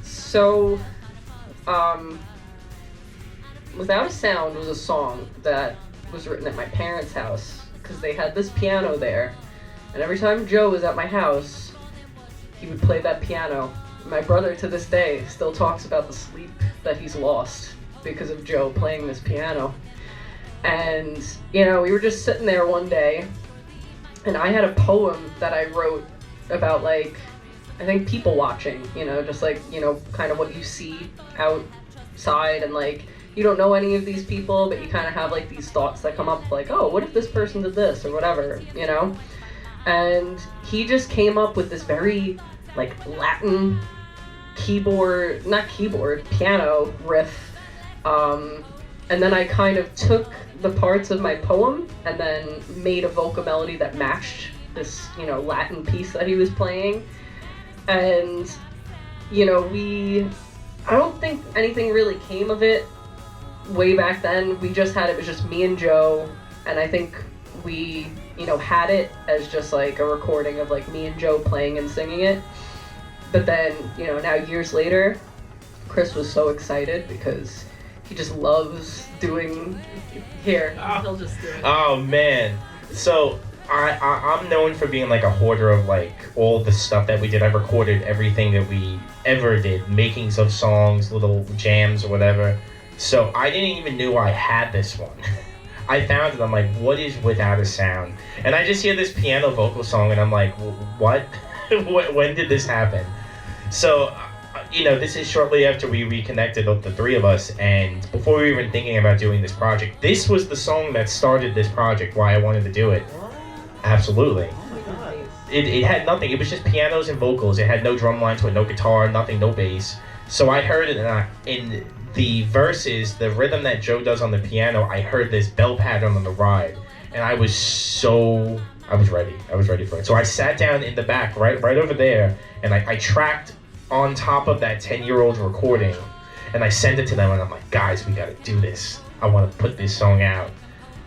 So, um, Without a Sound was a song that was written at my parents' house because they had this piano there, and every time Joe was at my house, he would play that piano. My brother to this day still talks about the sleep that he's lost because of Joe playing this piano. And, we were just sitting there one day, and I had a poem that I wrote about, I think people watching, just kind of what you see outside, and you don't know any of these people, but you kind of have these thoughts that come up oh, what if this person did this or whatever, And he just came up with this very Latin piano riff. And then I kind of took the parts of my poem and then made a vocal melody that matched this, Latin piece that he was playing. And, I don't think anything really came of it way back then. It was just me and Joe, and I think we, had it as just a recording of me and Joe playing and singing it. But then, now years later, Chris was so excited because he just loves doing here. He'll just do it. Oh man. So I'm known for being a hoarder of all the stuff that we did. I recorded everything that we ever did, makings of songs, little jams or whatever. So I didn't even know I had this one. I found it. I'm like, what is Without a Sound? And I just hear this piano vocal song, and I'm like, what? When did this happen? So, this is shortly after we reconnected, the three of us, and before we were even thinking about doing this project, this was the song that started this project, why I wanted to do it. What? Absolutely. Oh my God. It had nothing. It was just pianos and vocals. It had no drum line to it, no guitar, nothing, no bass. So I heard it, and in the verses, the rhythm that Joe does on the piano, I heard this bell pattern on the ride, and I was ready. I was ready for it. So I sat down in the back, right over there, and I tracked on top of that 10-year-old recording, and I sent it to them, and I'm like, guys, we gotta do this. I want to put this song out.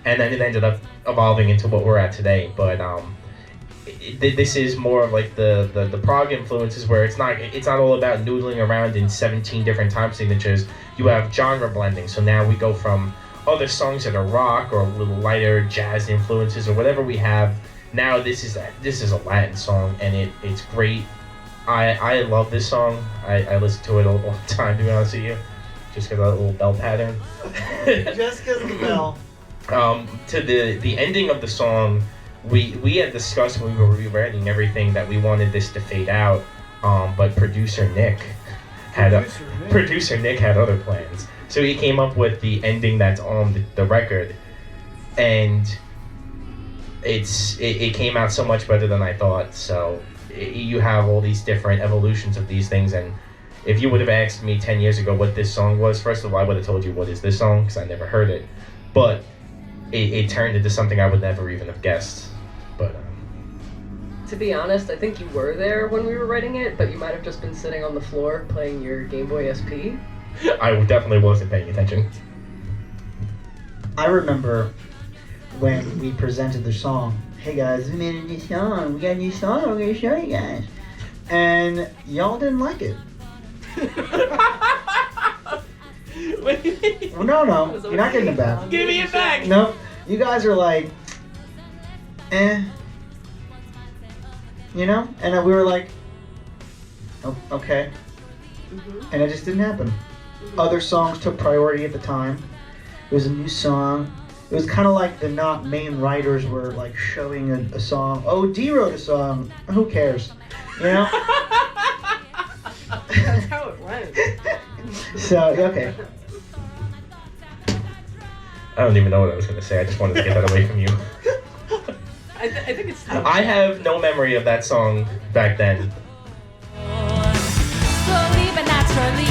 And then it ended up evolving into what we're at today. But this is more of the prog influences, where it's not all about noodling around in 17 different time signatures. You have genre blending. So now we go from other songs that are rock or a little lighter jazz influences or whatever we have. Now this is a Latin song, and it's great. I love this song. I listen to it all the time, to be honest with you, just because of that little bell pattern. Just because of the bell. To the ending of the song, we had discussed when we were rewriting everything that we wanted this to fade out, but producer Nick had other plans. So he came up with the ending that's on the record, and it came out so much better than I thought. So you have all these different evolutions of these things, and if you would have asked me 10 years ago what this song was, first of all, I would have told you, what is this song? Because I never heard it. But it turned into something I would never even have guessed. But to be honest, I think you were there when we were writing it, but you might have just been sitting on the floor playing your Game Boy SP. I definitely wasn't paying attention. I remember when we presented the song, hey guys, we made a new song, we got a new song, we're gonna show you guys. And y'all didn't like it. Well, no, you're not getting it back. Give me it back! No, you guys are like, eh. And then we were like, oh, okay. Mm-hmm. And it just didn't happen. Mm-hmm. Other songs took priority at the time. It was a new song. It was kind of like the not main writers were like showing a song. Oh, D wrote a song. Who cares? That's how it went. So, okay. I don't even know what I was going to say. I just wanted to get that away from you. I think it's... I have no memory of that song back then. Slowly but naturally